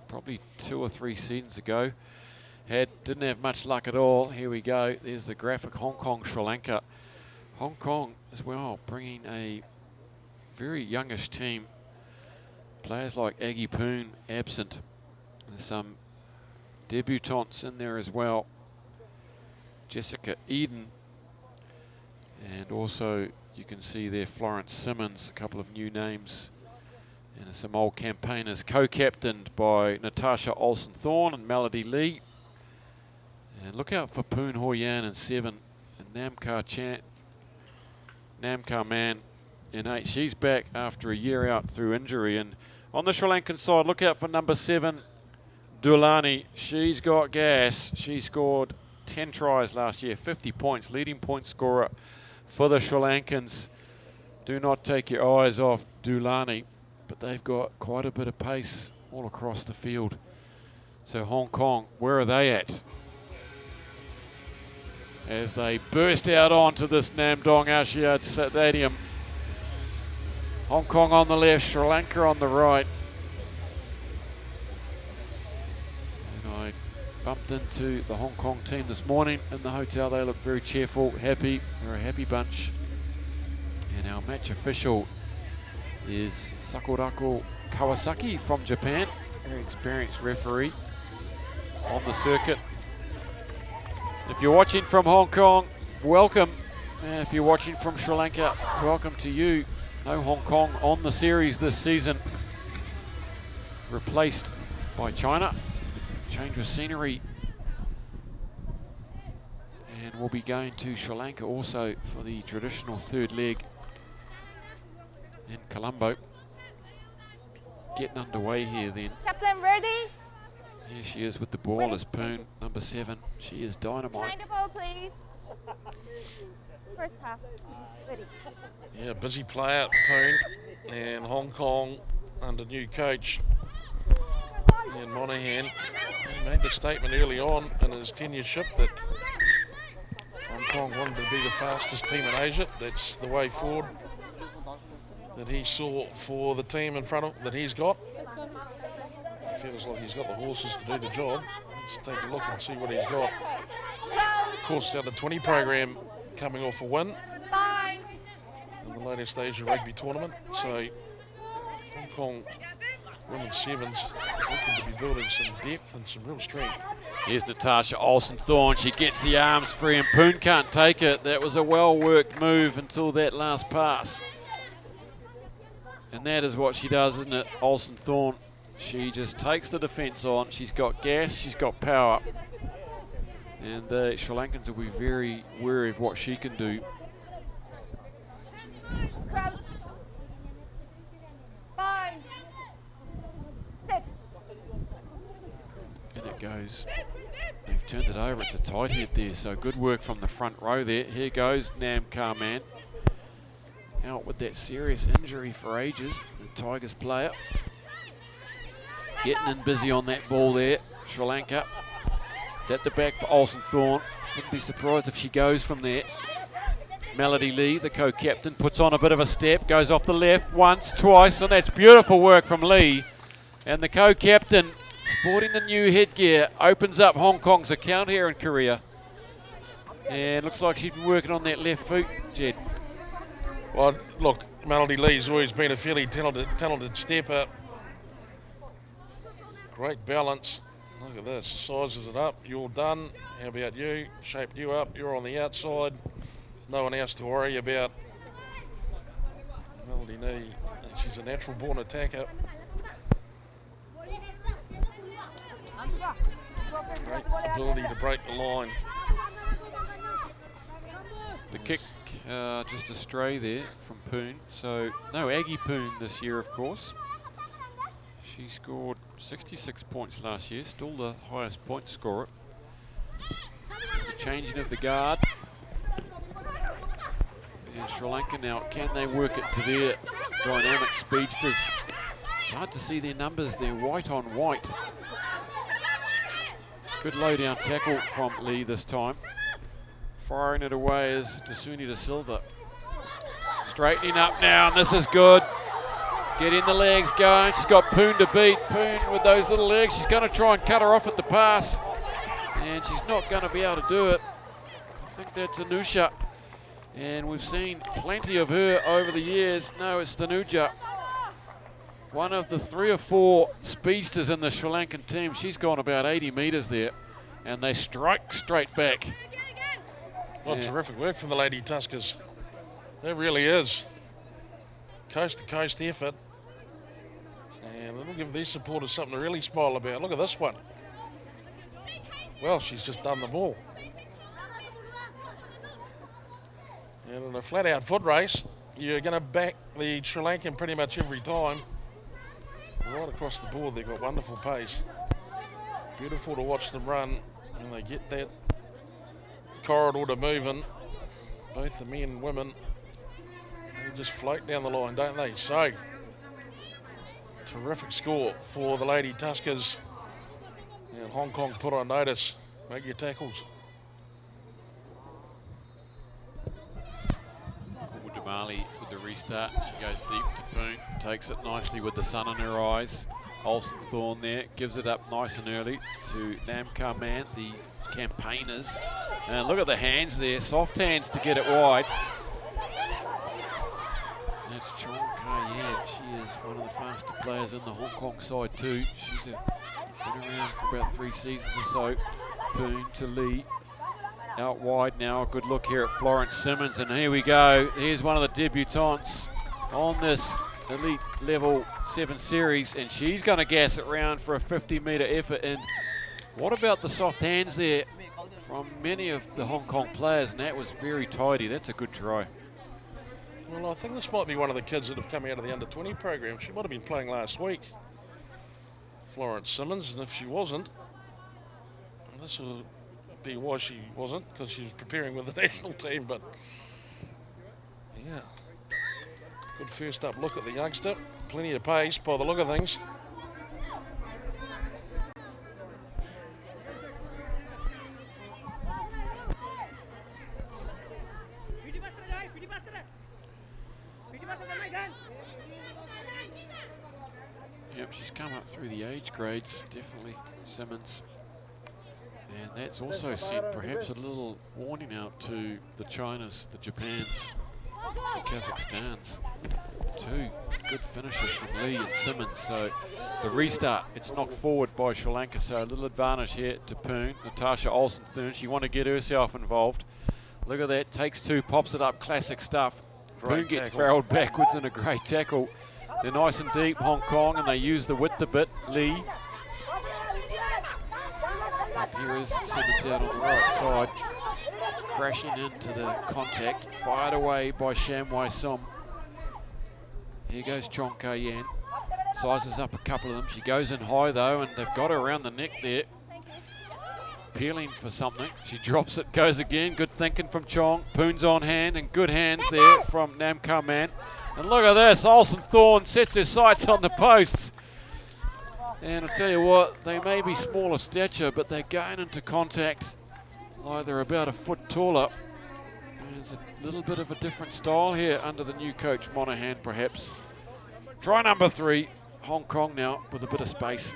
probably 2 or 3 seasons ago. Didn't have much luck at all. Here we go. There's the graphic. Hong Kong, Sri Lanka. Hong Kong as well, bringing a very youngish team. Players like Aggie Poon absent. There's some debutantes in there as well. Jessica Eden. And also you can see there Florence Simmons, a couple of new names. And some old campaigners, co-captained by Natasha Olsen-Thorne and Melody Lee. And look out for Poon Hoi Yan in 7 and Namkar Man in 8. She's back after a year out through injury. And on the Sri Lankan side, look out for number 7, Dulani. She's got gas. She scored 10 tries last year, 50 points, leading point scorer for the Sri Lankans. Do not take your eyes off Dulani, but they've got quite a bit of pace all across the field. So Hong Kong, where are they at? As they burst out onto this Namdong Ashiyad Stadium. Hong Kong on the left, Sri Lanka on the right. And I bumped into the Hong Kong team this morning in the hotel. They look very cheerful, happy. They're a happy bunch. And our match official is Sakurako Kawasaki from Japan, very experienced referee on the circuit. If you're watching from Hong Kong, welcome. And if you're watching from Sri Lanka, welcome to you. No Hong Kong on the series this season. Replaced by China. Change of scenery. And we'll be going to Sri Lanka also for the traditional third leg in Colombo. Getting underway here then. Captain ready? Here she is with the ball as Poon, number 7. She is dynamite. Behind the ball, please. First half. Ready. Yeah, busy player, Poon, and Hong Kong under new coach Ian Monahan. He made the statement early on in his tenureship that Hong Kong wanted to be the fastest team in Asia. That's the way forward that he saw for the team in front of that he's got. He feels like he's got the horses to do the job. Let's take a look and see what he's got. Of course, the under 20 program coming off a win in the latest Asia Rugby tournament. So Hong Kong women's sevens is looking to be building some depth and some real strength. Here's Natasha Olsen-Thorne. She gets the arms free and Poon can't take it. That was a well-worked move until that last pass. And that is what she does, isn't it, Olsen-Thorne? She just takes the defence on. She's got gas, she's got power. And the Sri Lankans will be very wary of what she can do. Crouch. Bind. Sit. And it goes. They've turned it over. It's a tight head there, so good work from the front row there. Here goes Namkar Man. Out with that serious injury for ages, the Tigers player. Getting in busy on that ball there, Sri Lanka. It's at the back for Olsen-Thorne. Wouldn't be surprised if she goes from there. Melody Lee, the co-captain, puts on a bit of a step, goes off the left once, twice, and that's beautiful work from Lee. And the co-captain, sporting the new headgear, opens up Hong Kong's account here in Korea. And looks like she's been working on that left foot, Jed. Well, look, Melody Lee's always been a fairly talented stepper. Great balance. Look at this, sizes it up. You're done. How about you? Shaped you up. You're on the outside. No one else to worry about. Melody Lee, she's a natural born attacker. Great ability to break the line. The kick just astray there from Poon. So no Aggie Poon this year, of course. She scored 66 points last year, still the highest point scorer. It's a changing of the guard. And Sri Lanka now, can they work it to their dynamic speedsters? It's hard to see their numbers, they're white on white. Good low down tackle from Lee this time. Firing it away is Tasuni De Silva. Straightening up now, and this is good. Getting the legs going. She's got Poon to beat. Poon with those little legs. She's going to try and cut her off at the pass. And she's not going to be able to do it. I think that's Anusha. And we've seen plenty of her over the years. No, it's Tanuja. One of the 3 or 4 speedsters in the Sri Lankan team. She's gone about 80 metres there. And they strike straight back. What terrific work from the Lady Tuskers. There really is. Coast to coast effort. And it'll give these supporters something to really smile about. Look at this one. Well, she's just done the ball. And in a flat-out foot race, you're going to back the Sri Lankan pretty much every time. Right across the board, they've got wonderful pace. Beautiful to watch them run, and they get that corridor to moving. Both the men and women, they just float down the line, don't they? So, terrific score for the Lady Tuskers. And Hong Kong put on notice. Make your tackles. Damali with the restart. She goes deep to Poon. Takes it nicely with the sun in her eyes. Olsen Thorne there. Gives it up nice and early to Namkar Man, the campaigners. And look at the hands there. Soft hands to get it wide. That's Chong Kai-Yan. She is one of the faster players in the Hong Kong side too. She's been around for about 3 seasons or so. Poon to Lee. Out wide now. A good look here at Florence Simmons. And here we go. Here's one of the debutantes on this Elite Level 7 series. And she's going to gas it round for a 50-metre effort. And what about the soft hands there from many of the Hong Kong players? And that was very tidy. That's a good try. Well, I think this might be one of the kids that have come out of the under-20 program. She might have been playing last week, Florence Simmons, and if she wasn't, this will be why she wasn't, because she was preparing with the national team. But yeah, good first up look at the youngster. Plenty of pace by the look of things. Yep, she's come up through the age grades, definitely, Simmons. And that's also sent perhaps a little warning out to the Chinas, the Japans, the Kazakhstans. 2 good finishes from Lee and Simmons. So the restart, it's knocked forward by Sri Lanka. So a little advantage here to Poon. Natasha Olsen-Thurn, she wanted to get herself involved. Look at that, takes 2, pops it up, classic stuff. Poon gets barreled backwards in a great tackle. They're nice and deep, Hong Kong, and they use the width a bit. Lee. And here is Simmons out on the right side, crashing into the contact, fired away by Shamwai Som. Here goes Chong Kai-Yan, sizes up a couple of them. She goes in high though, and they've got her around the neck there. Peeling for something. She drops it, goes again. Good thinking from Chong. Poon's on hand, and good hands there from Namkar Man. And look at this, Olsen Thorne sets her sights on the posts. And I tell you what, they may be small of stature, but they're going into contact like they're about a foot taller. There's a little bit of a different style here under the new coach, Monahan, perhaps. Try number 3, Hong Kong now with a bit of space.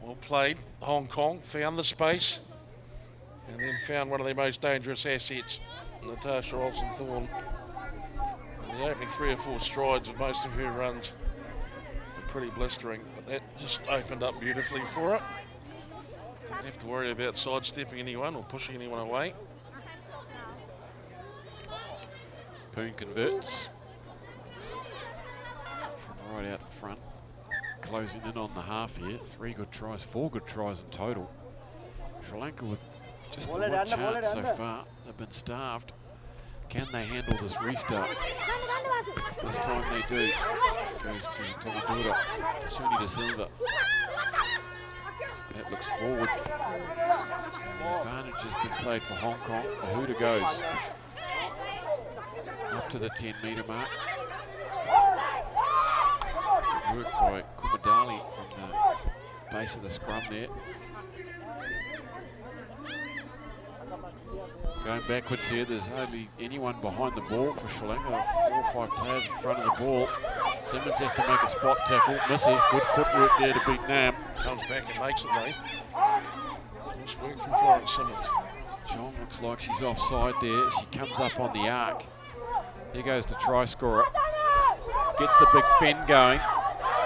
Well played. Hong Kong found the space and then found one of their most dangerous assets, Natasha Olsen-Thorne. The opening 3 or 4 strides of most of her runs are pretty blistering, but that just opened up beautifully for her. Don't have to worry about sidestepping anyone or pushing anyone away. Poon converts from right out the front, closing in on the half here. 3 good tries, 4 good tries in total. Sri Lanka with just the one chance so far. They've been starved. Can they handle this restart? This time they do. Goes to Tomadura, to Suni De Silva. That looks forward. The advantage has been played for Hong Kong. The hooter goes up to the 10-metre mark. Good work by Kumadali from the base of the scrum there. Going backwards here, there's hardly anyone behind the ball for Sri Lanka. 4 or 5 players in front of the ball. Simmons has to make a spot tackle, misses. Good footwork there to beat Nam. Comes back and makes it, though. Nice work from Florence Simmons. John looks like she's offside there. She comes up on the arc. Here goes the try scorer. Gets the big fend going.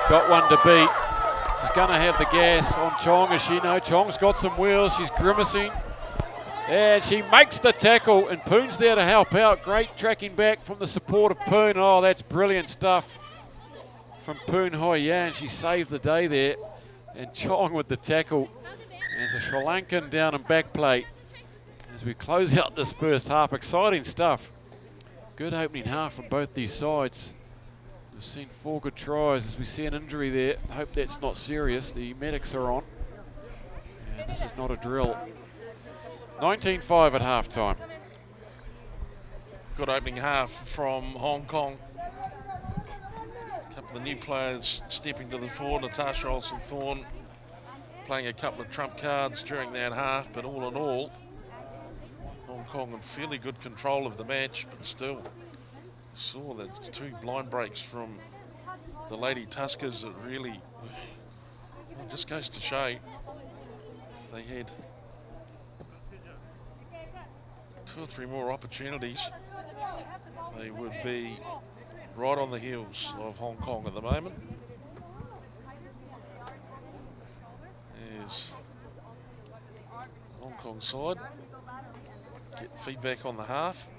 Got one to beat. She's going to have the gas on Chong, as she know. Chong's got some wheels. She's grimacing. And she makes the tackle, and Poon's there to help out. Great tracking back from the support of Poon. Oh, that's brilliant stuff from Poon Hoi Yan. She saved the day there. And Chong with the tackle. There's a Sri Lankan down and back plate as we close out this first half. Exciting stuff. Good opening half from both these sides. We've seen 4 good tries as we see an injury there. Hope that's not serious. The medics are on. And this is not a drill. 19-5 at halftime. Good opening half from Hong Kong. A couple of new players stepping to the fore. Natasha Olsen-Thorne playing a couple of trump cards during that half, but all in all, Hong Kong in fairly good control of the match, but still saw that 2 blind breaks from the Lady Tuskers that really, well, just goes to show if they had 2 or 3 more opportunities, they would be right on the heels of Hong Kong at the moment. There's Hong Kong side. Get feedback on the half.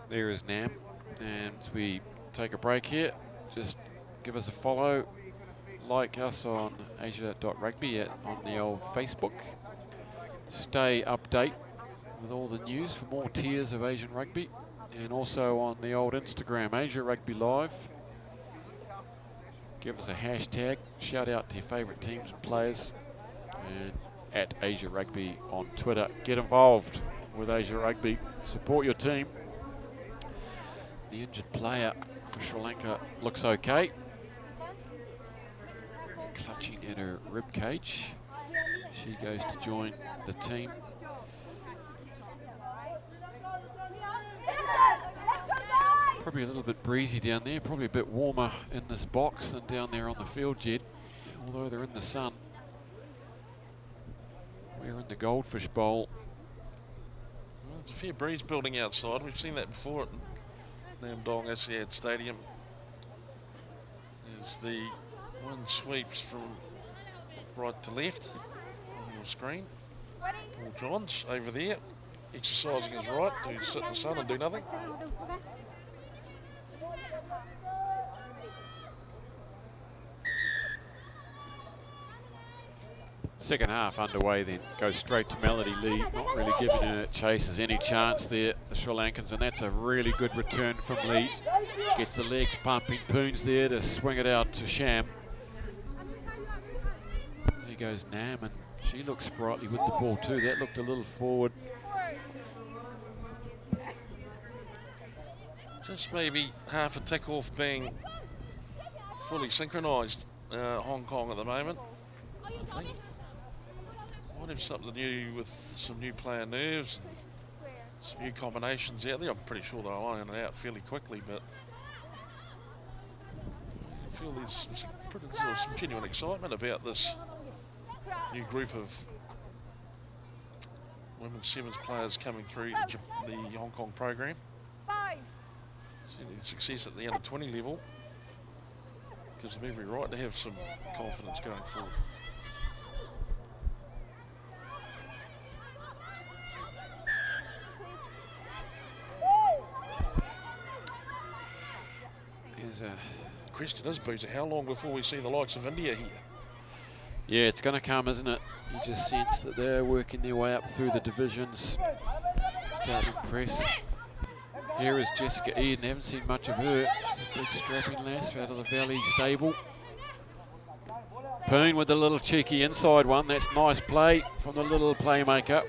There is Nam. And as we take a break here, just give us a follow. Like us on Asia.Rugby on the old Facebook. Stay update with all the news for more tiers of Asian rugby. And also on the old Instagram, AsiaRugbyLive. Give us a hashtag. Shout out to your favourite teams and players. And at Asia Rugby on Twitter. Get involved with Asia Rugby. Support your team. The injured player for Sri Lanka looks okay. Clutching at her rib cage. She goes to join the team. Probably a little bit breezy down there, probably a bit warmer in this box than down there on the field, Jed, although they're in the sun. We're in the Goldfish Bowl. Well, there's a fair breeze building outside. We've seen that before at Nam Dong Asiad Stadium. There's the one sweeps from right to left on your screen. Paul Johns over there, exercising his right to sit in the sun and do nothing. Second half underway then, goes straight to Melody Lee, not really giving her chasers any chance there, the Sri Lankans, and that's a really good return from Lee. Gets the legs pumping, Poons there to swing it out to Sham. There goes Nam, and she looks sprightly with the ball too. That looked a little forward. Just maybe half a tick off being fully synchronised, Hong Kong at the moment. I think might have something to do with some new player nerves and some new combinations out there. I'm pretty sure they'll iron it out fairly quickly, but I feel there's some genuine excitement about this new group of women's sevens players coming through the Hong Kong program. Certainly the success at the under 20 level gives them every right to have some confidence going forward. The question is, Boozer, how long before we see the likes of India here? Yeah, it's going to come, isn't it? You just sense that they're working their way up through the divisions. Starting to press. Here is Jessica Eden. Haven't seen much of her. She's a big strapping lass out of the Valley stable. Poon with the little cheeky inside one. That's nice play from the little playmaker.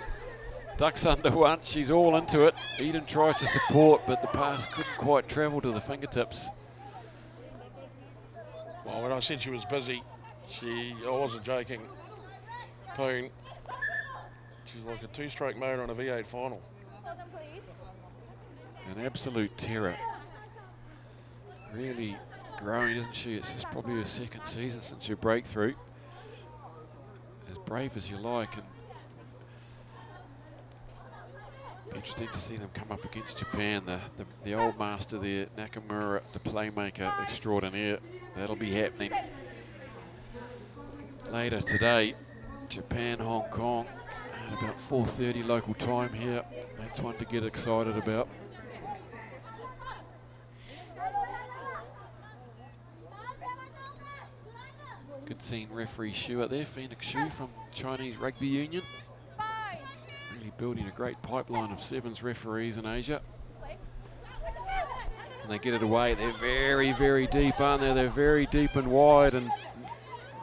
Ducks under one. She's all into it. Eden tries to support, but the pass couldn't quite travel to the fingertips. Well, when I said she was busy, I wasn't joking. Poon, she's like a two-stroke motor on a V8 final. Hold on, please. An absolute terror. Really growing, isn't she? It's just probably her second season since her breakthrough. As brave as you like, and interesting to see them come up against Japan. The old master there, Nakamura, the playmaker extraordinaire. That'll be happening later today. Japan, Hong Kong, at about 4:30 local time here. That's one to get excited about. Good seeing referee Xu out there, Phoenix Xu from Chinese Rugby Union. Really building a great pipeline of sevens referees in Asia. And they get it away. They're very, very deep, aren't they? They're very deep and wide and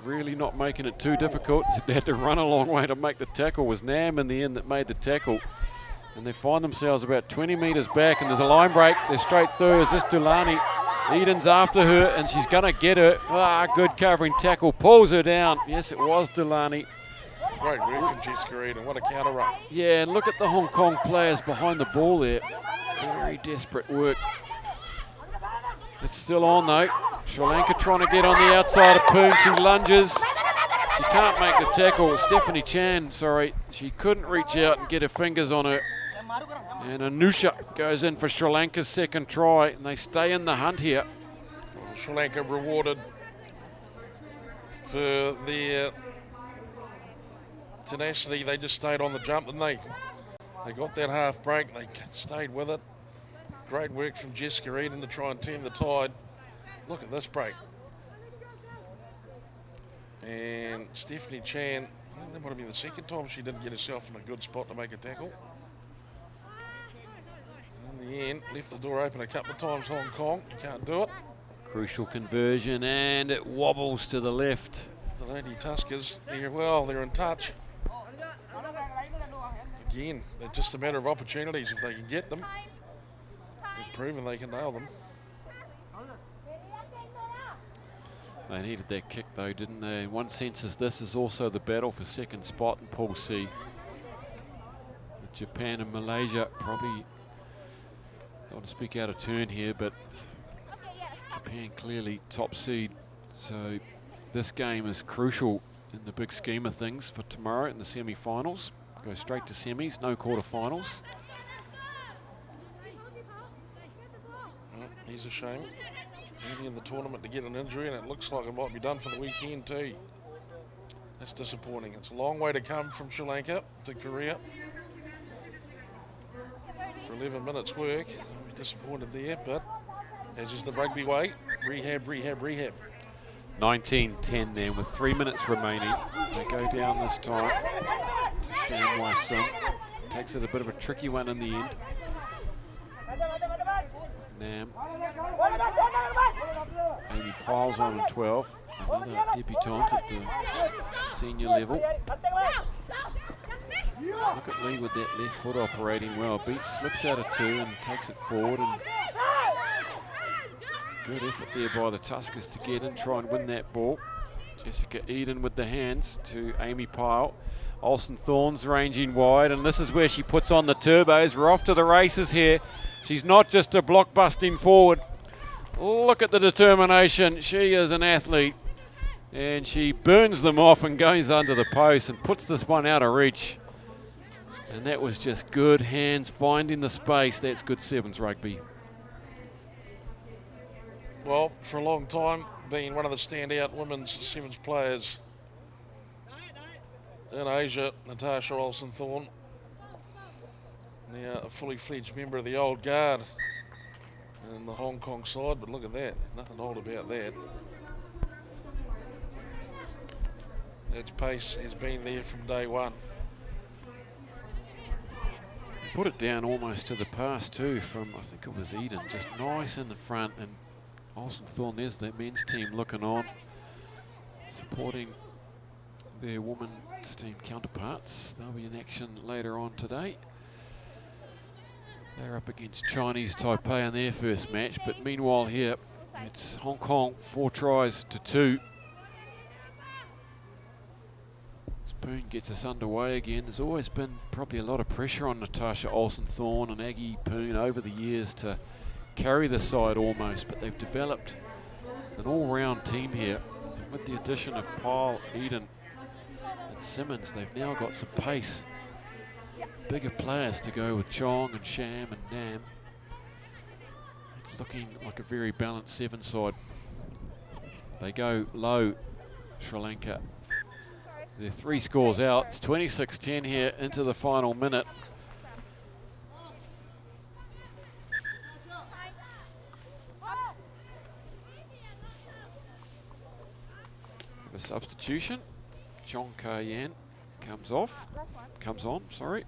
really not making it too difficult. They had to run a long way to make the tackle. It was Nam in the end that made the tackle. And they find themselves about 20 metres back, and there's a line break. They're straight through. Is this Dulani? Eden's after her, and she's going to get her. Ah, good covering tackle. Pulls her down. Yes, it was Dulani. Great work from Jessica Eden. What a counter run. Yeah, and look at the Hong Kong players behind the ball there. Very desperate work. It's still on, though. Sri Lanka trying to get on the outside of Poon. She lunges. She can't make the tackle. Stephanie Chan, sorry. She couldn't reach out and get her fingers on her. And Anusha goes in for Sri Lanka's second try, and they stay in the hunt here. Well, Sri Lanka rewarded for their tenacity. They just stayed on the jump, didn't they? They got that half break, they stayed with it. Great work from Jessica Eden to try and turn the tide. Look at this break. And Stephanie Chan, I think that might have been the second time she didn't get herself in a good spot to make a tackle. In the end, left the door open a couple of times, Hong Kong. You can't do it. Crucial conversion, and it wobbles to the left. The Lady Tuskers, they're in touch. Again, it's just a matter of opportunities. If they can get them, they've proven they can nail them. They needed that kick though, didn't they? In one sense, this is also the battle for second spot in Pool C. With Japan and Malaysia probably, I don't want to speak out of turn here, but Japan clearly top seed. So this game is crucial in the big scheme of things for tomorrow in the semi-finals. Go straight to semis, no quarter-finals. He's a shame. Early in the tournament to get an injury, and it looks like it might be done for the weekend too. That's disappointing. It's a long way to come from Sri Lanka to Korea. For 11 minutes work, I'm disappointed there, but as is the rugby way, rehab, rehab, rehab. 19-10 then with 3 minutes remaining. They go down this time to Shan Wai Sim. Takes it a bit of a tricky one in the end. Nam. Amy Piles on in 12. Another debutante at the senior level. Look at Lee with that left foot operating well. Beats, slips out of two and takes it forward. And good effort there by the Tuskers to get in, try and win that ball. Jessica Eden with the hands to Amy Pyle. Olsen Thorns ranging wide, and this is where she puts on the turbos. We're off to the races here. She's not just a block busting forward. Look at the determination. She is an athlete, and she burns them off and goes under the post and puts this one out of reach. And that was just good hands finding the space. That's good sevens rugby. Well, for a long time, being one of the standout women's sevens players in Asia, Natasha Olsen-Thorn, now a fully fledged member of the old guard in the Hong Kong side, but look at that, nothing old about that. That pace has been there from day one. Put it down almost to the pass too from, I think it was Eden, just nice in the front, and Olsen-Thorn, there's the men's team looking on, supporting their women's team counterparts. They'll be in action later on today. They're up against Chinese Taipei in their first match, but meanwhile here, It's Hong Kong 4 tries to 2. Poon gets us underway again. There's always been probably a lot of pressure on Natasha Olsen-Thorne and Aggie Poon over the years to carry the side almost, but they've developed an all-round team here. And with the addition of Pyle, Eden and Simmons, they've now got some pace. Bigger players to go with Chong and Sham and Nam. It's looking like a very balanced 7-side. They go low, Sri Lanka. They're 3 scores out. It's 26-10 here into the final minute. A substitution. Chong Ka-Yan comes on, sorry.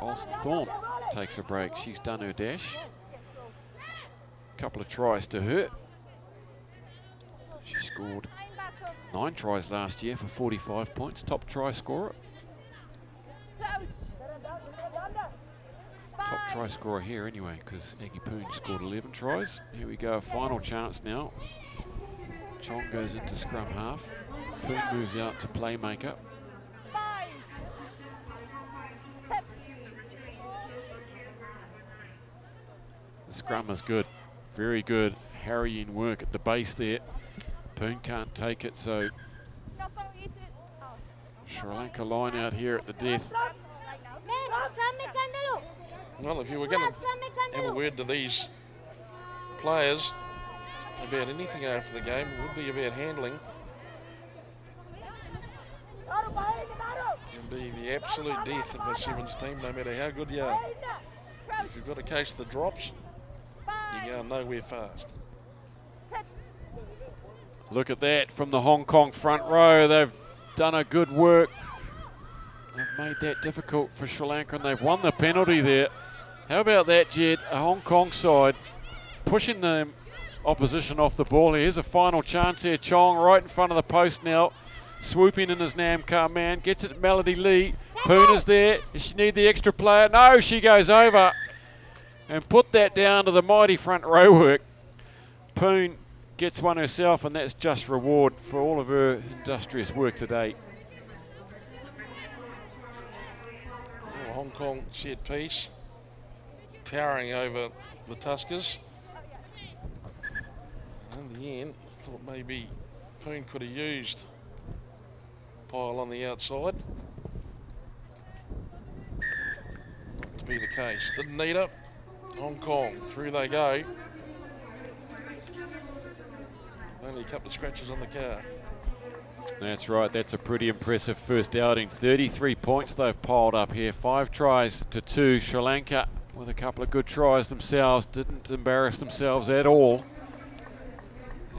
Olsen-Thorne takes a break. She's done her dash. Couple of tries to her. She scored 9 tries last year for 45 points. Top try scorer. Top try scorer here anyway, because Aggie Poon scored 11 tries. Here we go, a final chance now. Chong goes into scrum half. Poon moves out to playmaker. The scrum is good, very good. Harrying work at the base there. Poon can't take it, so Sri Lanka line out here at the death. Well, if you were going to have a word to these players about anything after the game, it would be about handling. Can be the absolute death of a Sevens team, no matter how good you are. If you've got a case that drops, you're going nowhere fast. Look at that from the Hong Kong front row. They've done a good work. They've made that difficult for Sri Lanka, and they've won the penalty there. How about that, Jed? A Hong Kong side pushing the opposition off the ball. Here's a final chance here. Chong right in front of the post now. Swooping in his Nam Ka man. Gets it to Melody Lee. Poon is there. Does she need the extra player? No, she goes over and put that down to the mighty front row work. Poon gets one herself, and that's just reward for all of her industrious work today. Hong Kong set piece, towering over the Tuskers. And in the end, thought maybe Poon could have used Pyle on the outside. Not to be the case. Didn't need it. Hong Kong, through they go. Only a couple of scratches on the car. That's right, that's a pretty impressive first outing. 33 points they've piled up here. 5 tries to 2. Sri Lanka with a couple of good tries themselves. Didn't embarrass themselves at all.